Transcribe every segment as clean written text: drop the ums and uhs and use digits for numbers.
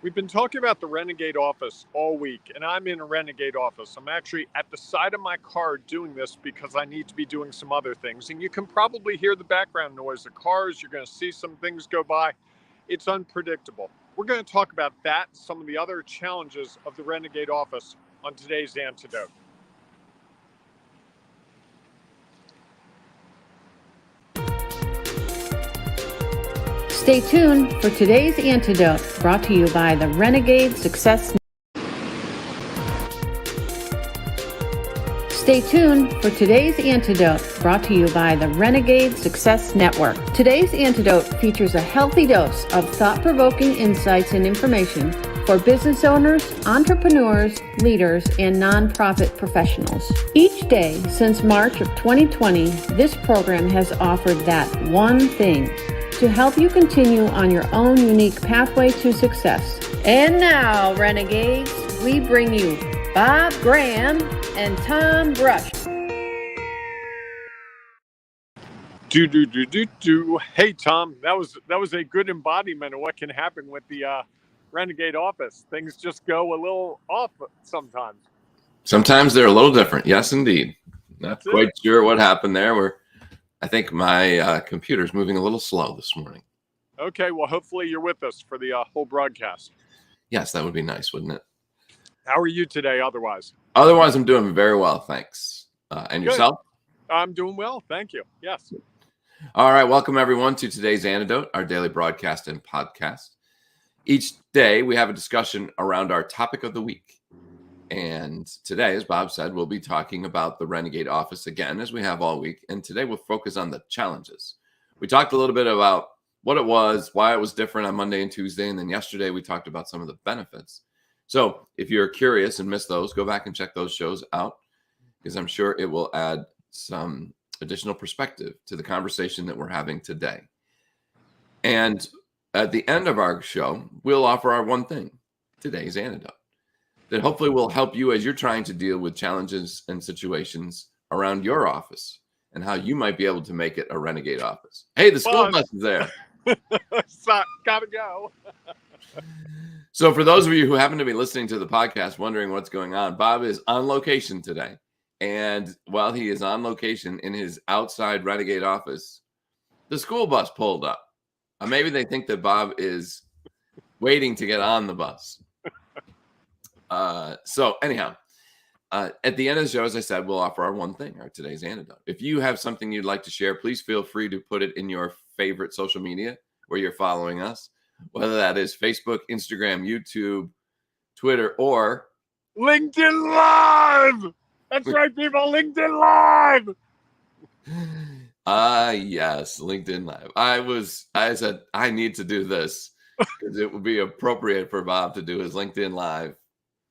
We've been talking about the Renegade Office all week, and I'm in a Renegade Office. I'm actually at the side of my car doing this because I need to be doing some other things. And you can probably hear the background noise of cars. You're going to see some things go by. It's unpredictable. We're going to talk about that and some of the other challenges of the Renegade Office on today's Antidote. Stay tuned for today's Antidote, brought to you by the Renegade Success. Stay tuned for today's Antidote, brought to you by the Renegade Success Network. Today's Antidote features a healthy dose of thought-provoking insights and information for business owners, entrepreneurs, leaders, and nonprofit professionals. Each day since March of 2020, this program has offered that one thing to help you continue on your own unique pathway to success. And now, Renegades, we bring you Bob Graham and Tom Brush. Hey, Tom, that was a good embodiment of what can happen with the Renegade Office. Things just go a little off sometimes. Sometimes they're a little different. Yes, indeed. Not quite sure what happened there. I think my computer's moving a little slow this morning. Okay, well, hopefully you're with us for the whole broadcast. Yes, that would be nice, wouldn't it? How are you today otherwise? Otherwise, I'm doing very well, thanks. And Good. yourself? I'm doing well, thank you. Yes. All right, welcome everyone to today's Antidote, our daily broadcast and podcast. Each day, we have a discussion around our topic of the week. And today, as Bob said, we'll be talking about the Renegade Office again, as we have all week. And today, we'll focus on the challenges. We talked a little bit about what it was, why it was different on Monday and Tuesday. And then yesterday, we talked about some of the benefits. So if you're curious and missed those, go back and check those shows out, because I'm sure it will add some additional perspective to the conversation that we're having today. And at the end of our show, we'll offer our one thing, today's antidote, that hopefully will help you as you're trying to deal with challenges and situations around your office and how you might be able to make it a Renegade Office. Hey, the school bus is there. Gotta go. So for those of you who happen to be listening to the podcast wondering what's going on, Bob is on location today. And while he is on location in his outside Renegade Office, the school bus pulled up. Maybe they think that Bob is waiting to get on the bus. So anyhow, at the end of the show, as I said, we'll offer our one thing, our today's antidote. If you have something you'd like to share, please feel free to put it in your favorite social media where you're following us, whether that is Facebook, Instagram, YouTube, Twitter, or LinkedIn Live. That's right, people. LinkedIn Live. Yes, LinkedIn Live. I said I need to do this because it would be appropriate for Bob to do his LinkedIn Live.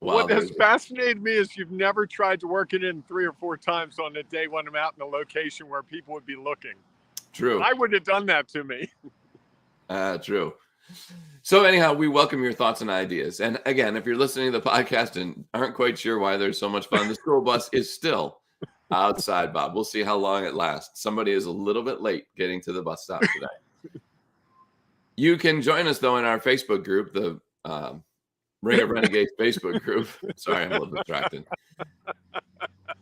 What has fascinated me is you've never tried to work it in 3 or 4 times on a day when I'm out in a location where people would be looking. True. I would have done that to me. True. So anyhow, we welcome your thoughts and ideas. And again, if you're listening to the podcast and aren't quite sure why there's so much fun, the school bus is still outside, Bob. We'll see how long it lasts. Somebody is a little bit late getting to the bus stop today. You can join us, though, in our Facebook group, the Ring of Renegades Facebook group. Sorry, I'm a little distracted.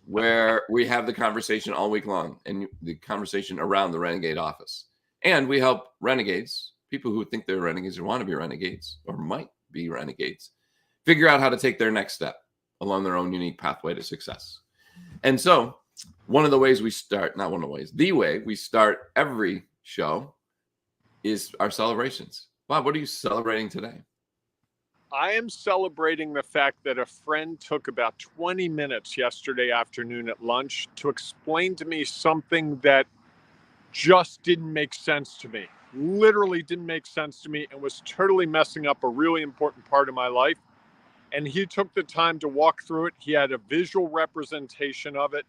Where we have the conversation all week long and the conversation around the Renegade Office. And we help renegades, people who think they're renegades or want to be renegades or might be renegades, figure out how to take their next step along their own unique pathway to success. And so one of the ways we start, not one of the ways, the way we start every show is our celebrations. Bob, what are you celebrating today? I am celebrating the fact that a friend took about 20 minutes yesterday afternoon at lunch to explain to me something that just didn't make sense to me. Literally didn't make sense to me and was totally messing up a really important part of my life. And he took the time to walk through it. He had a visual representation of it.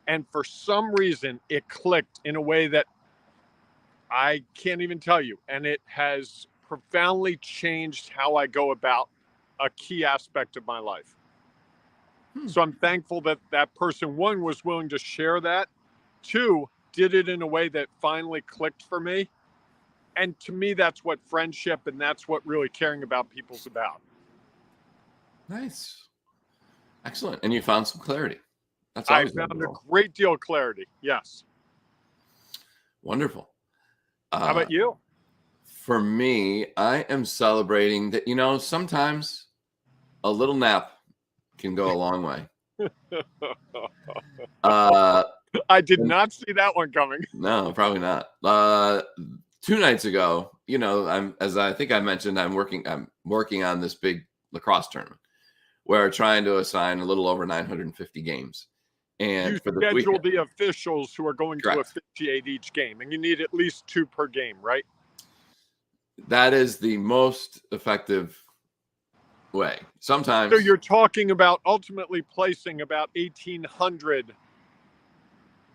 And for some reason, it clicked in a way that I can't even tell you. And it has profoundly changed how I go about a key aspect of my life. So I'm thankful that that person, one, was willing to share that. Two, did it in a way that finally clicked for me. And to me, that's what friendship and that's what really caring about people's about. Nice. Excellent. And you found some clarity. That's I always found a wonderful. great deal of clarity. Yes. Wonderful. How about you? For me, I am celebrating that, sometimes a little nap can go a long way. I did not see that one coming. No, probably not. 2 nights ago, as I think I mentioned, I'm working on this big lacrosse tournament where we're trying to assign a little over 950 games. And you for the schedule weekend, the officials who are going to officiate each game, and you need at least 2 per game, right? that is the most effective way. Sometimes. So you're talking about ultimately placing about 1,800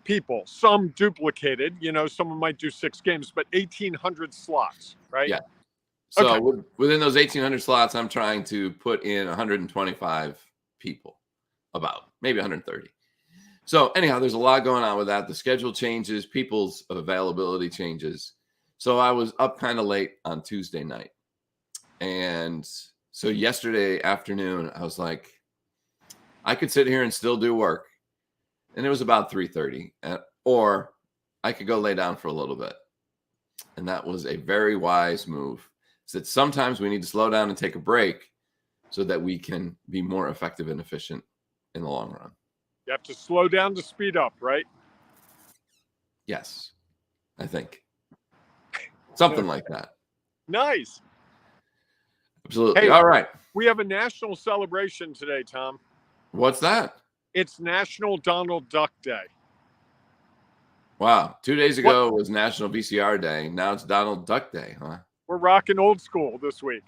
people, some duplicated, someone might do 6 games, but 1,800 slots, right? Yeah. So within those 1,800 slots, I'm trying to put in 125 people, about maybe 130. So anyhow, there's a lot going on with that. The schedule changes, people's availability changes. So I was up kind of late on Tuesday night. And so yesterday afternoon, I was like, I could sit here and still do work. And it was about 3:30, or I could go lay down for a little bit. And that was a very wise move. It's that sometimes we need to slow down and take a break so that we can be more effective and efficient in the long run. You have to slow down to speed up, right? Yes, I think. Something like that. Nice. Absolutely. Hey, all right. We have a national celebration today, Tom. What's that? It's National Donald Duck Day. Wow. 2 days ago was National VCR Day. Now it's Donald Duck Day, huh? We're rocking old school this week.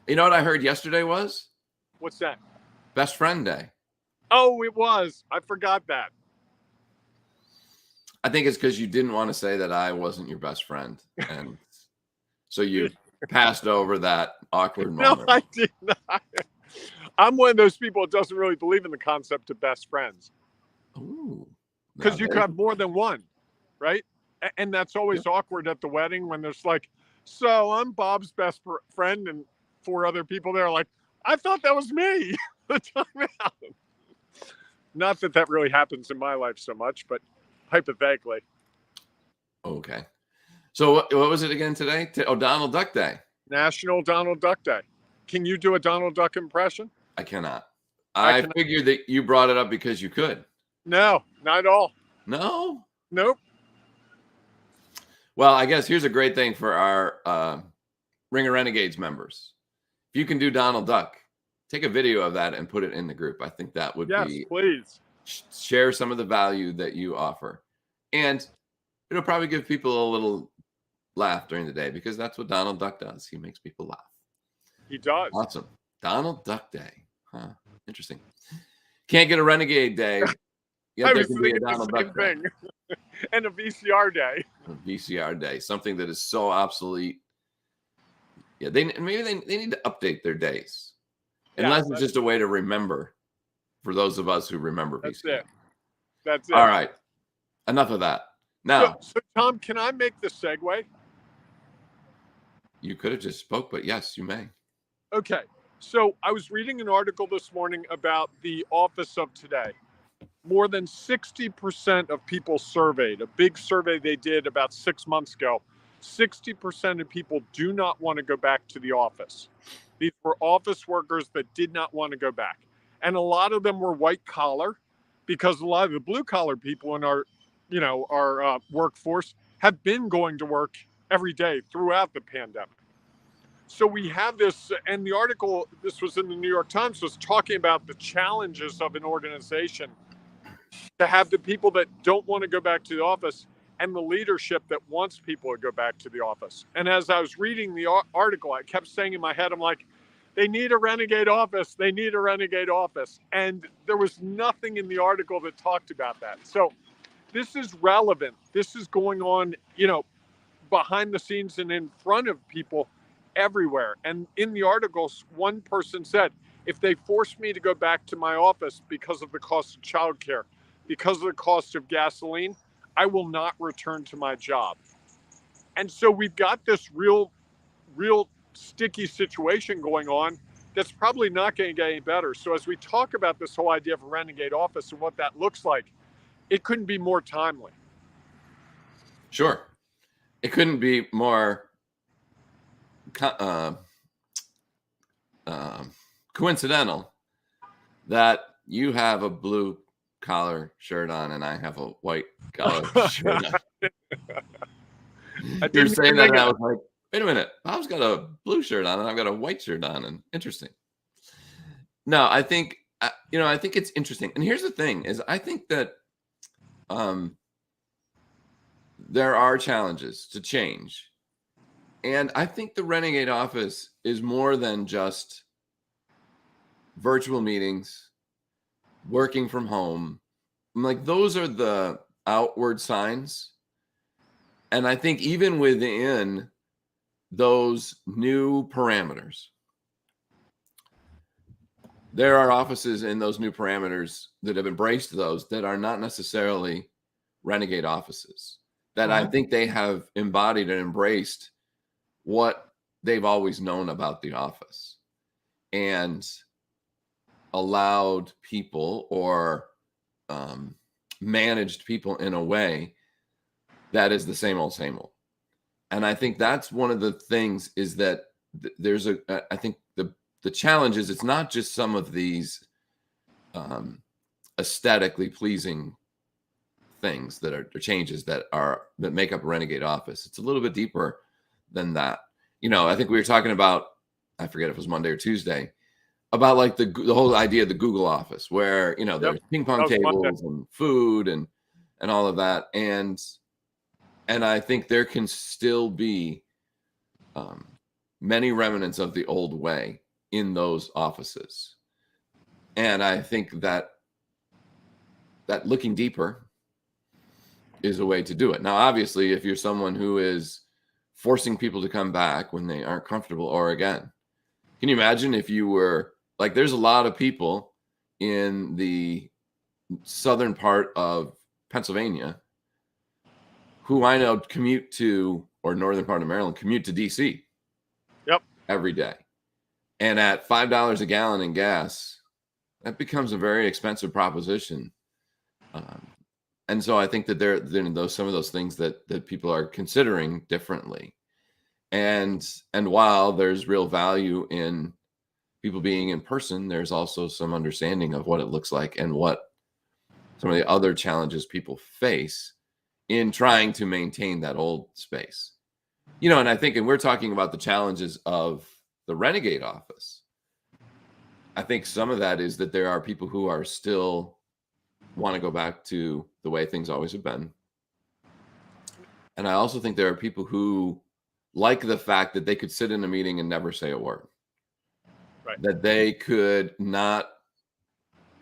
You know what I heard yesterday was? What's that? Best Friend Day. Oh, it was. I forgot that. I think it's because you didn't want to say that I wasn't your best friend. And so you passed over that awkward moment. No, I did not. I'm one of those people that doesn't really believe in the concept of best friends. Ooh. Because you can have more than one, right? And that's always awkward at the wedding when there's like, so I'm Bob's best friend and 4 other people there like, I thought that was me. Not that that really happens in my life so much, but hypothetically. Okay. So what was it again today? Donald Duck Day. National Donald Duck Day. Can you do a Donald Duck impression? I cannot. I figured that you brought it up because you could. No, not at all. No? Nope. Well, I guess here's a great thing for our Ring of Renegades members. If you can do Donald Duck, take a video of that and put it in the group. I think that would be. Yes, please. Share some of the value that you offer. And it'll probably give people a little laugh during the day because that's what Donald Duck does. He makes people laugh. He does. Awesome. Donald Duck Day. Huh. Interesting. Can't get a Renegade Day. Yet there can be a Donald Duck Day. And a VCR Day. A VCR Day. Something that is so obsolete. Yeah, maybe they need to update their days. Unless it's just a way to remember for those of us who remember VCR. That's it. All right. Enough of that. Now, so Tom, can I make the segue? You could have just spoke, but yes, you may. Okay. So I was reading an article this morning about the office of today. More than 60% of people surveyed, a big survey they did about 6 months ago, 60% of people do not want to go back to the office. These were office workers that did not want to go back. And a lot of them were white collar because a lot of the blue collar people in our workforce have been going to work every day throughout the pandemic. So we have this, and the article, this was in the New York Times, was talking about the challenges of an organization to have the people that don't want to go back to the office and the leadership that wants people to go back to the office. And as I was reading the article, I kept saying in my head, I'm like, they need a Renegade Office. They need a Renegade Office. And there was nothing in the article that talked about that. So this is relevant. This is going on, behind the scenes and in front of people everywhere. And in the articles, one person said, if they force me to go back to my office because of the cost of childcare, because of the cost of gasoline, I will not return to my job. And so we've got this real sticky situation going on that's probably not going to get any better. So as we talk about this whole idea of a renegade office and what that looks like, it couldn't be more timely. Sure. It couldn't be more coincidental that you have a blue collar shirt on and I have a white collar shirt on. You're saying that and I was like, wait a minute, Bob's got a blue shirt on and I've got a white shirt on, and interesting. No, I think, I think it's interesting. And here's the thing is I think that there are challenges to change. And I think the Renegade Office is more than just virtual meetings, working from home. Like, those are the outward signs. And I think even within those new parameters, there are offices in those new parameters that have embraced those that are not necessarily Renegade offices, that I think they have embodied and embraced what they've always known about the office and allowed people or managed people in a way that is the same old, same old. And I think that's one of the things is that there's I think the challenge is it's not just some of these aesthetically pleasing things that are changes that make up a Renegade office. It's a little bit deeper than that. I think we were talking about, I forget if it was Monday or Tuesday, about like the whole idea of the Google office where, there's ping pong tables and food and all of that. And I think there can still be many remnants of the old way in those offices. And I think that looking deeper is a way to do it. Now, obviously, if you're someone who is forcing people to come back when they aren't comfortable, or again, can you imagine if you were like, there's a lot of people in the southern part of Pennsylvania who I know commute to, or northern part of Maryland, commute to DC every day. And at $5 a gallon in gas, that becomes a very expensive proposition. And so I think that there are some of those things that people are considering differently. And while there's real value in people being in person, there's also some understanding of what it looks like and what some of the other challenges people face in trying to maintain that old space. And I think, and we're talking about the challenges of the Renegade office. I think some of that is that there are people who are still want to go back to the way things always have been. And I also think there are people who like the fact that they could sit in a meeting and never say a word. Right. That they could not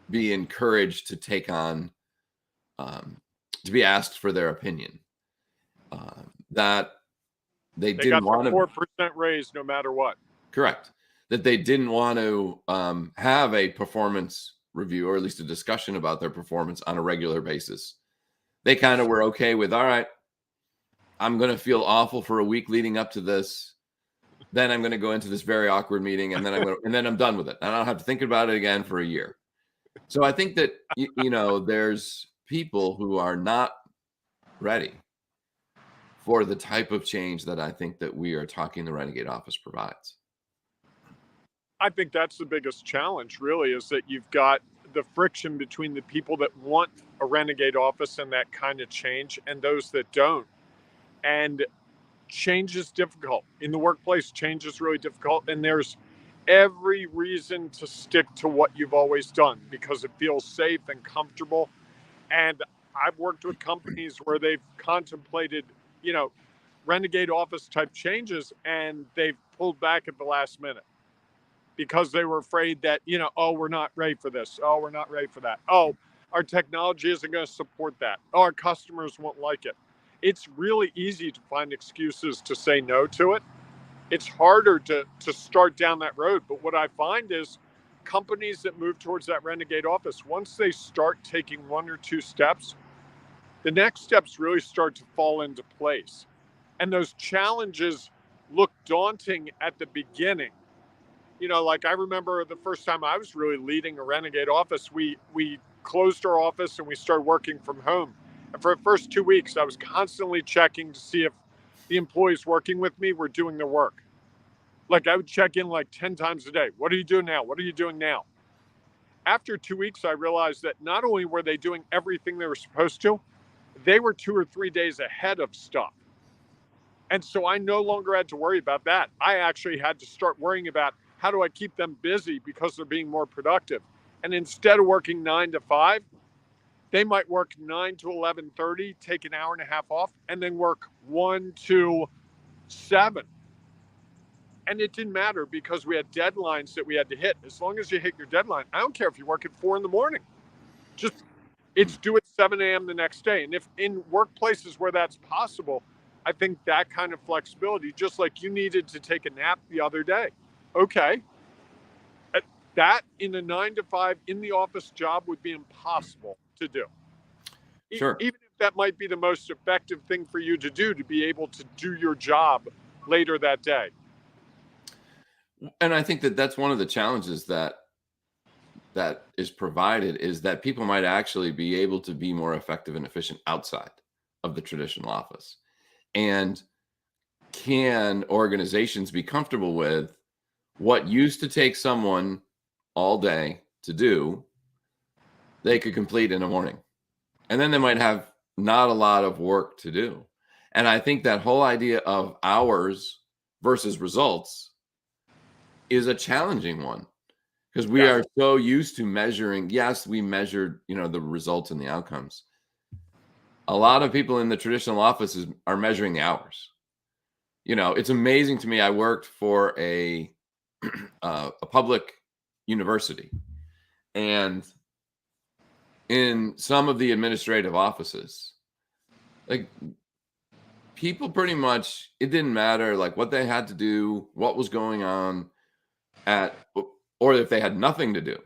be encouraged to take on, to be asked for their opinion. That they didn't want to 4% raise no matter what. Correct. That they didn't want to have a performance review, or at least a discussion about their performance on a regular basis. They kind of were okay with, all right, I'm going to feel awful for a week leading up to this. Then I'm going to go into this very awkward meeting, and then I'm done with it. I don't have to think about it again for a year. So I think that, there's people who are not ready for the type of change that I think that we are talking the Renegade office provides. I think that's the biggest challenge, really, is that you've got the friction between the people that want a Renegade office and that kind of change and those that don't. And change is difficult. In the workplace, change is really difficult. And there's every reason to stick to what you've always done because it feels safe and comfortable. And I've worked with companies where they've contemplated, Renegade office type changes, and they've pulled back at the last minute because they were afraid that, we're not ready for this. Oh, we're not ready for that. Oh, our technology isn't going to support that. Oh, our customers won't like it. It's really easy to find excuses to say no to it. It's harder to start down that road. But what I find is companies that move towards that Renegade office, once they start taking one or two steps, the next steps really start to fall into place. And those challenges look daunting at the beginning. Like I remember the first time I was really leading a Renegade office, we closed our office and we started working from home. And for the first 2 weeks, I was constantly checking to see if the employees working with me were doing their work. Like I would check in like 10 times a day. What are you doing now? What are you doing now? After 2 weeks, I realized that not only were they doing everything they were supposed to, they were 2 or 3 days ahead of stuff. And so I no longer had to worry about that. I actually had to start worrying about how do I keep them busy because they're being more productive. And instead of working 9 to 5, they might work 9 to 11:30, take an hour and a half off, and then work 1 to 7. And it didn't matter because we had deadlines that we had to hit. As long as you hit your deadline, I don't care if you work at 4 a.m. Just it's due at 7 a.m. the next day. And if in workplaces where that's possible, I think that kind of flexibility, just like you needed to take a nap the other day. Okay. That in a 9 to 5 in the office job would be impossible to do. Sure. Even if that might be the most effective thing for you to do, to be able to do your job later that day. And I think that that's one of the challenges that is provided, is that people might actually be able to be more effective and efficient outside of the traditional office. And can organizations be comfortable with what used to take someone all day to do, they could complete in a morning? And then they might have not a lot of work to do. And I think that whole idea of hours versus results is a challenging one, because we are so used to measuring. Yes, we measured, the results and the outcomes. A lot of people in the traditional offices are measuring the hours. It's amazing to me. I worked for a public university, and in some of the administrative offices, like, people pretty much, it didn't matter like what they had to do, what was going on or if they had nothing to do.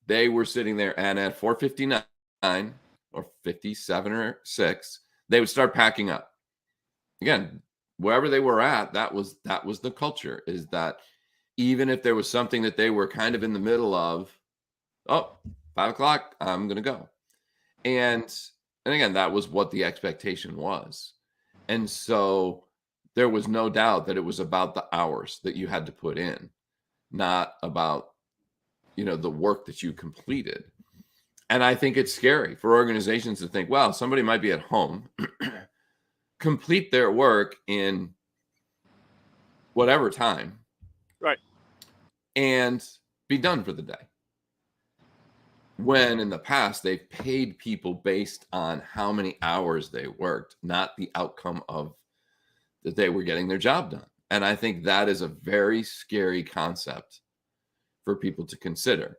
They were sitting there, and at 4:59 or 57 or 6, they would start packing up. Again, wherever they were at, that was the culture, is that even if there was something that they were kind of in the middle of, 5 o'clock, I'm going to go. And again, that was what the expectation was. And so there was no doubt that it was about the hours that you had to put in, not about, the work that you completed. And I think it's scary for organizations to think, well, somebody might be at home, complete their work in whatever time, right, and be done for the day. When in the past, they've paid people based on how many hours they worked, not the outcome of that they were getting their job done. And I think that is a very scary concept for people to consider,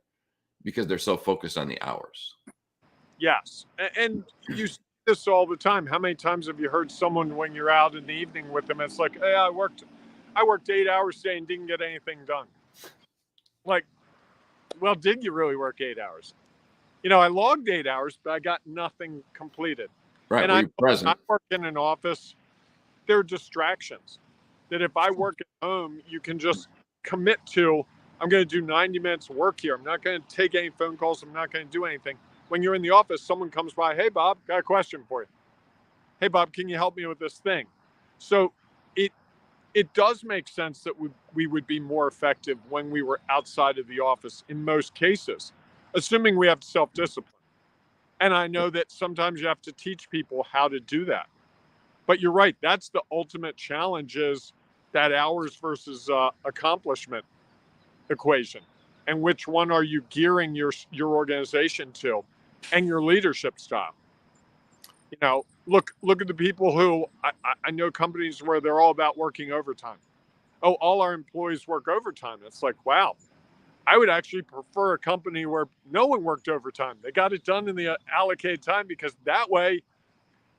because they're so focused on the hours. Yes. And you see this all the time. How many times have you heard someone, when you're out in the evening with them, it's like, hey, I worked 8 hours today and didn't get anything done. Like, well, did you really work 8 hours? I logged 8 hours, but I got nothing completed. Right. And I work in an office. There are distractions that if I work at home, you can just commit to, I'm going to do 90 minutes of work here. I'm not going to take any phone calls. I'm not going to do anything. When you're in the office, someone comes by, hey, Bob, got a question for you. Hey, Bob, can you help me with this thing? So it does make sense that we would be more effective when we were outside of the office in most cases, assuming we have self-discipline. And I know that sometimes you have to teach people how to do that. But you're right. That's the ultimate challenge, is that hours versus accomplishment equation. And which one are you gearing your organization to, and your leadership style? Look at the people who I know companies where they're all about working overtime. Oh, all our employees work overtime. It's like, wow. I would actually prefer a company where no one worked overtime. They got it done in the allocated time, because that way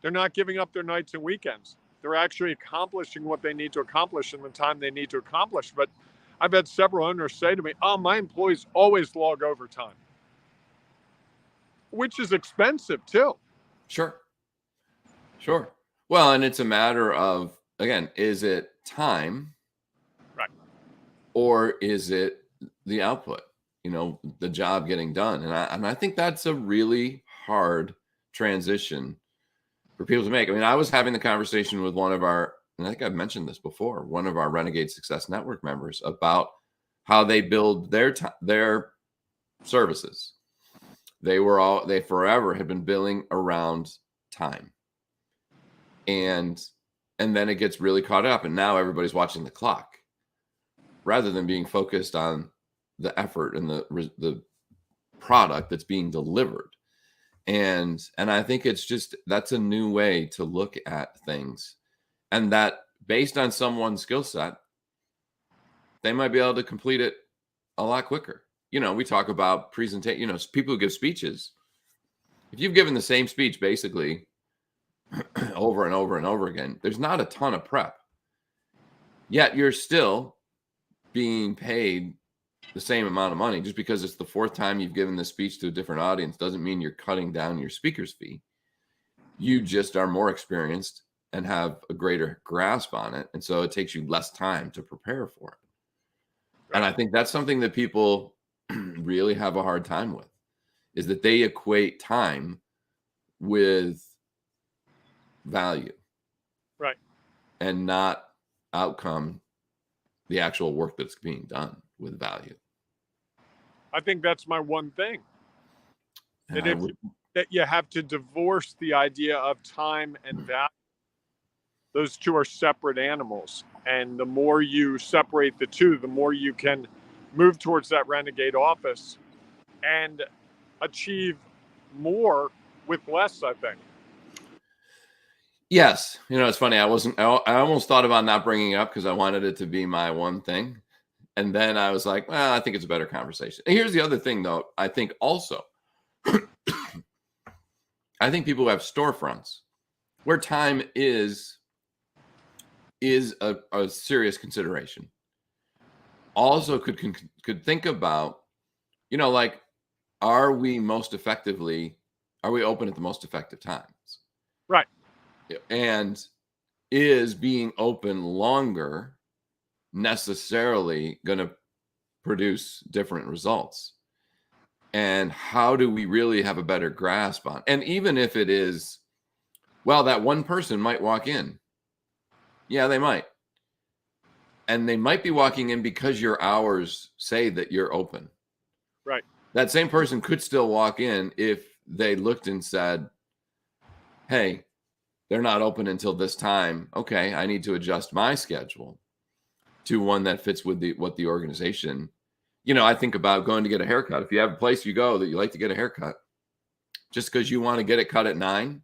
they're not giving up their nights and weekends. They're actually accomplishing what they need to accomplish in the time they need to accomplish. But I've had several owners say to me, oh, my employees always log overtime, which is expensive too. Sure. Well, and it's a matter of again, is it time, Right. or is it the output? The job getting done, and I think that's a really hard transition for people to make. I mean, I was having the conversation with one of our, and I think I've mentioned this before, one of our Renegade Success Network members about how they build their services. They forever had been billing around time. And then it gets really caught up, and now everybody's watching the clock rather than being focused on the effort and the product that's being delivered. And I think that's a new way to look at things, and that based on someone's skill set, they might be able to complete it a lot quicker. We talk about presentation, people who give speeches. If you've given the same speech basically over and over and over again, there's not a ton of prep, yet you're still being paid the same amount of money. Just because it's the fourth time you've given this speech to a different audience doesn't mean you're cutting down your speaker's fee. You just are more experienced and have a greater grasp on it, and so it takes you less time to prepare for it. Right. And I think that's something that people really have a hard time with, is that they equate time with value, right, and not outcome, the actual work that's being done with value. I think that's my one thing, that you have to divorce the idea of time and value. Those two are separate animals, and the more you separate the two, the more you can move towards that Renegade Office and achieve more with less, I think. Yes. It's funny. I almost thought about not bringing it up because I wanted it to be my one thing. And then I was like, well, I think it's a better conversation. And here's the other thing, though. I think also, I think people who have storefronts where time is a serious consideration also could think about, like, are we open at the most effective times? Right. And is being open longer necessarily going to produce different results? And how do we really have a better grasp on? And even if it is, well, that one person might walk in. Yeah, they might. And they might be walking in because your hours say that you're open. Right. That same person could still walk in if they looked and said, hey, they're not open until this time. Okay, I need to adjust my schedule to one that fits with what the organization. I think about going to get a haircut. If you have a place you go that you like to get a haircut, just because you want to get it cut at 9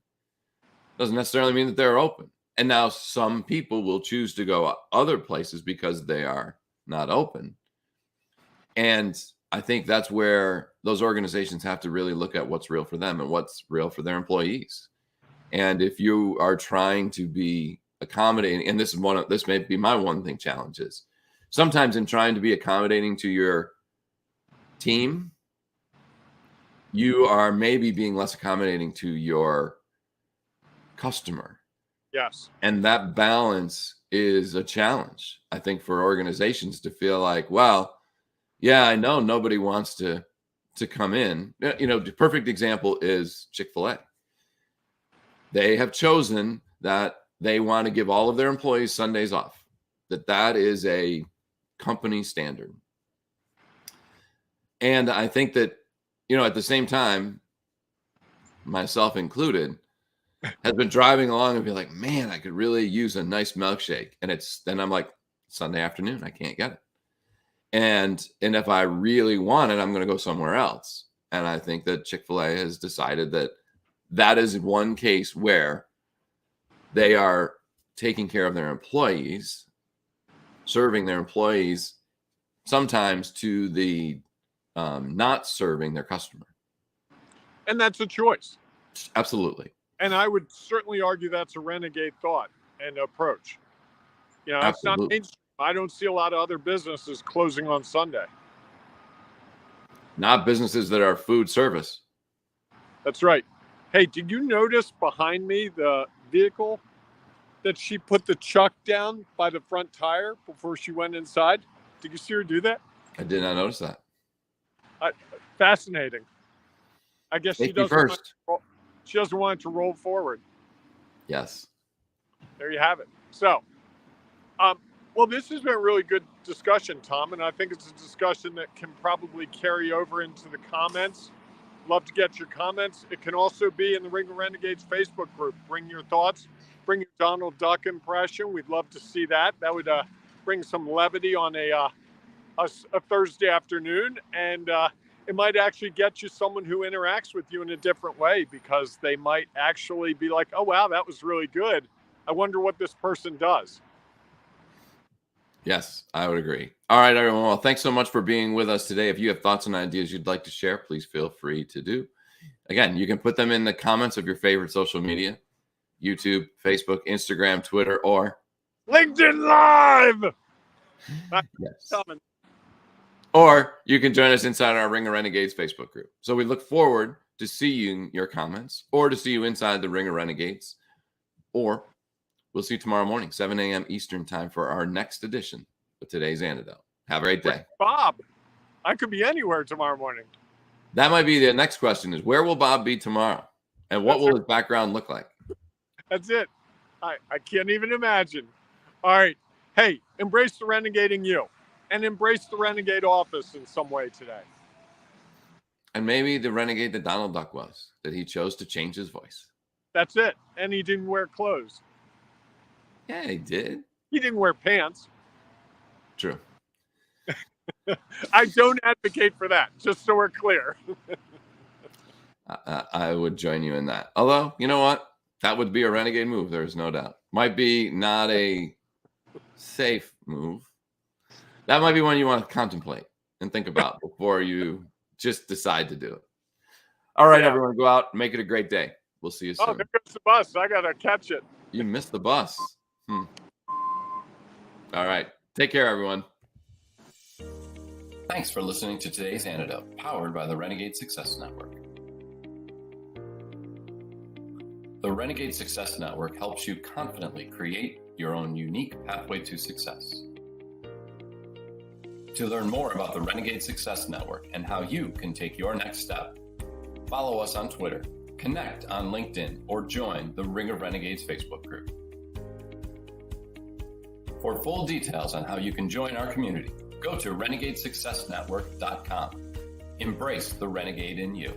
doesn't necessarily mean that they're open. And now some people will choose to go other places because they are not open. And I think that's where those organizations have to really look at what's real for them and what's real for their employees. And if you are trying to be accommodating, and this may be my one thing challenge is sometimes in trying to be accommodating to your team, you are maybe being less accommodating to your customer. Yes. And that balance is a challenge, I think, for organizations to feel like, well, yeah, I know nobody wants to come in. The perfect example is Chick-fil-A. They have chosen that they want to give all of their employees Sundays off, that is a company standard. And I think that, at the same time, myself included, has been driving along and be like, man, I could really use a nice milkshake. And then I'm like, Sunday afternoon, I can't get it. And if I really want it, I'm going to go somewhere else. And I think that Chick-fil-A has decided that is one case where they are taking care of their employees, serving their employees, sometimes to the not serving their customer. And that's a choice. Absolutely. And I would certainly argue that's a renegade thought and approach. It's Absolutely. not mainstream. I don't see a lot of other businesses closing on Sunday. Not businesses that are food service. That's right. Hey, did you notice behind me the vehicle that she put the chuck down by the front tire before she went inside? Did you see her do that? I did not notice that. Fascinating. I guess she doesn't want it to roll forward. Yes. There you have it. So, well, this has been a really good discussion, Tom, and I think it's a discussion that can probably carry over into the comments. Love to get your comments. It can also be in the Ring of Renegades Facebook group. Bring your thoughts. Bring your Donald Duck impression. We'd love to see that. That would bring some levity on a Thursday afternoon, and it might actually get you someone who interacts with you in a different way, because they might actually be like, oh, wow, that was really good. I wonder what this person does. Yes, I would agree. All right, everyone. Well, thanks so much for being with us today. If you have thoughts and ideas you'd like to share, please feel free to do. Again, you can put them in the comments of your favorite social media: YouTube, Facebook, Instagram, Twitter, or LinkedIn Live. Yes. Or you can join us inside our Ring of Renegades Facebook group. So we look forward to seeing your comments, or to see you inside the Ring of Renegades, or we'll see you tomorrow morning, 7 a.m. Eastern time, for our next edition of Today's Antidote. Have a great day. Bob, I could be anywhere tomorrow morning. That might be the next question, is where will Bob be tomorrow? And what will his background look like? That's it. I can't even imagine. All right. Hey, embrace the renegading you, and embrace the Renegade Office in some way today. And maybe the renegade that Donald Duck was, that he chose to change his voice. That's it. And he didn't wear clothes. Yeah, he did. He didn't wear pants. True. I don't advocate for that, just so we're clear. I would join you in that. Although, you know what? That would be a renegade move. There's no doubt. Might be not a safe move. That might be one you want to contemplate and think about before you just decide to do it. All right, everyone, go out, make it a great day. We'll see you soon. Oh, there goes the bus. I got to catch it. You missed the bus. All right. Take care, everyone. Thanks for listening to today's Antidote, powered by the Renegade Success Network. The Renegade Success Network helps you confidently create your own unique pathway to success. To learn more about the Renegade Success Network and how you can take your next step, follow us on Twitter, connect on LinkedIn, or join the Ring of Renegades Facebook group. For full details on how you can join our community, go to renegadesuccessnetwork.com. Embrace the renegade in you.